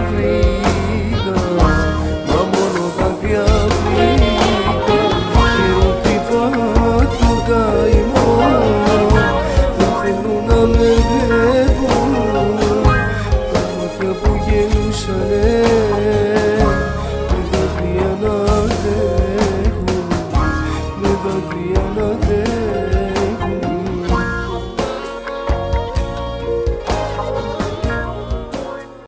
βρήκα, μα μόνο δάκρυα βρήκα. Πήρουν κρυφά το καημό, δεν θέλουν να με βλέπουν. Τα μάτια που γελούσανε